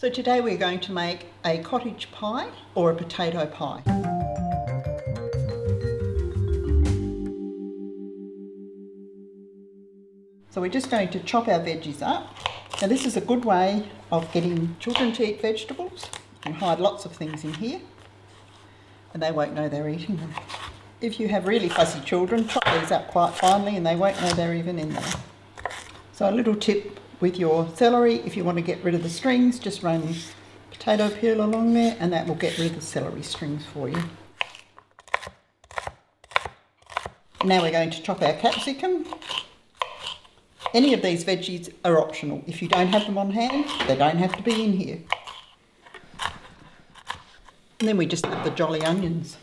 So today we're going to make a cottage pie or a potato pie. So we're just going to chop our veggies up. Now this is a good way of getting children to eat vegetables. You can hide lots of things in here and they won't know they're eating them. If you have really fussy children, chop these up quite finely and they won't know they're even in there. So a little tip with your celery, if you want to get rid of the strings, just run potato peel along there and that will get rid of the celery strings for you. Now we're going to chop our capsicum. Any of these veggies are optional. If you don't have them on hand, they don't have to be in here. And then we just have the jolly onions.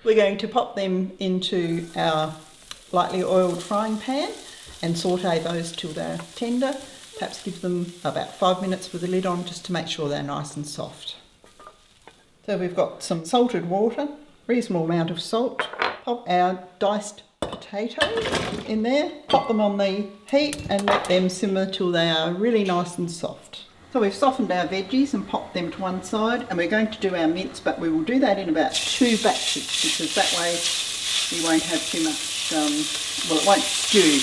We're going to pop them into our lightly oiled frying pan and sauté those till they're tender. Perhaps give them about 5 minutes with the lid on just to make sure they're nice and soft. So we've got some salted water, reasonable amount of salt. Pop our diced potatoes in there, pop them on the heat and let them simmer till they are really nice and soft. So we've softened our veggies and popped them to one side and we're going to do our mince, but we will do that in about 2 batches because that way we won't have too much, well, it won't stew.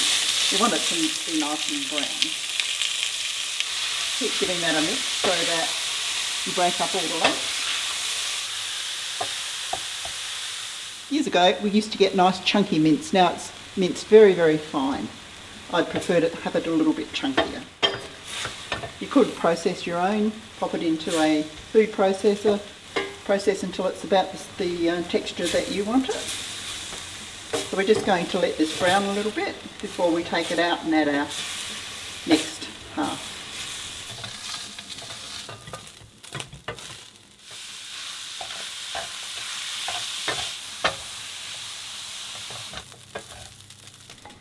You want it to be nice and brown. Keep giving that a mix so that you break up all the lumps. Years ago we used to get nice chunky mince. Now it's minced very, very fine. I'd prefer to have it a little bit chunkier. You could process your own, pop it into a food processor, process until it's about the texture that you want it. So we're just going to let this brown a little bit before we take it out and add our next half.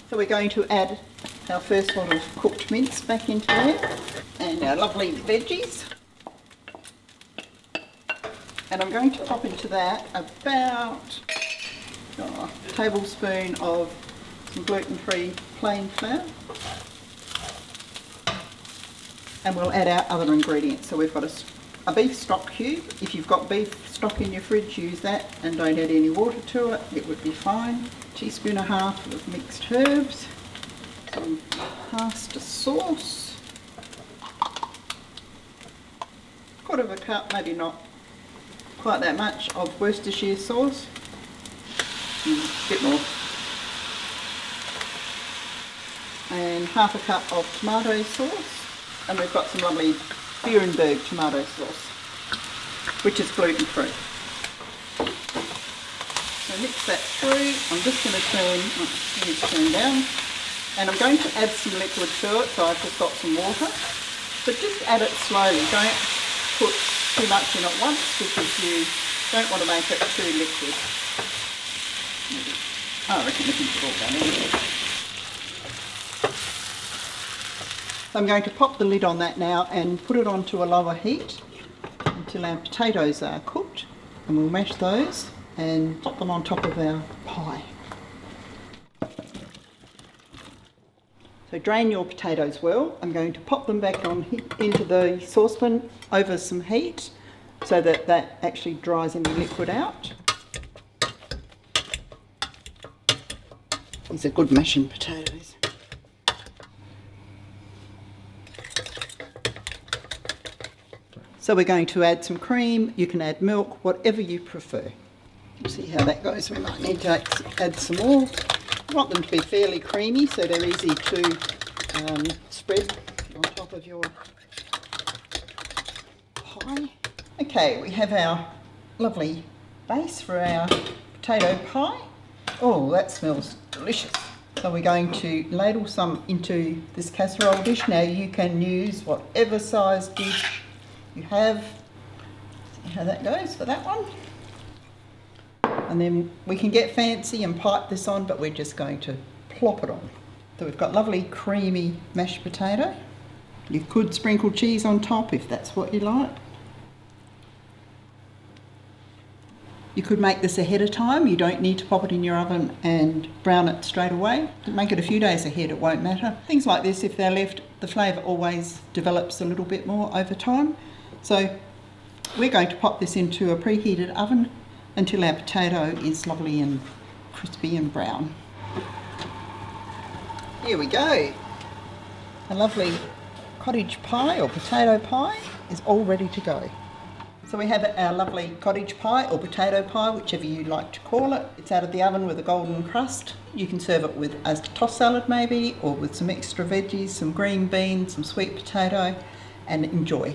So we're going to add our first lot of cooked mince back into there and our lovely veggies. And I'm going to pop into that about a tablespoon of some gluten-free plain flour. And we'll add our other ingredients. So we've got a beef stock cube. If you've got beef stock in your fridge, use that and don't add any water to it. It would be fine. 1.5 teaspoons of mixed herbs. Some pasta sauce. 1/4 cup, maybe not quite that much, of Worcestershire sauce. A bit more. And 1/2 cup of tomato sauce. And we've got some lovely Nuremberg tomato sauce, which is gluten-free. So mix that through. I'm just going to turn down. And I'm going to add some liquid to it, so I've just got some water. But just add it slowly. Don't put too much in at once because you don't want to make it too liquid. I reckon we can put all that in. So I'm going to pop the lid on that now and put it onto a lower heat until our potatoes are cooked. And we'll mash those and pop them on top of our pie. So drain your potatoes well. I'm going to pop them back on into the saucepan over some heat so that that actually dries any liquid out. These are good mashing potatoes. So we're going to add some cream. You can add milk, whatever you prefer. See how that goes. We might need to add some more. I want them to be fairly creamy so they're easy to spread on top of your pie. Okay, we have our lovely base for our potato pie. Oh, that smells delicious. So we're going to ladle some into this casserole dish. Now you can use whatever size dish you have. See how that goes for that one. And then we can get fancy and pipe this on, but we're just going to plop it on. So we've got lovely creamy mashed potato. You could sprinkle cheese on top if that's what you like. You could make this ahead of time. You don't need to pop it in your oven and brown it straight away. Make it a few days ahead, it won't matter. Things like this, if they're left, the flavour always develops a little bit more over time. So we're going to pop this into a preheated oven until our potato is lovely and crispy and brown. Here we go. A lovely cottage pie or potato pie is all ready to go. So we have our lovely cottage pie or potato pie, whichever you like to call it. It's out of the oven with a golden crust. You can serve it with a tossed salad maybe, or with some extra veggies, some green beans, some sweet potato, and enjoy.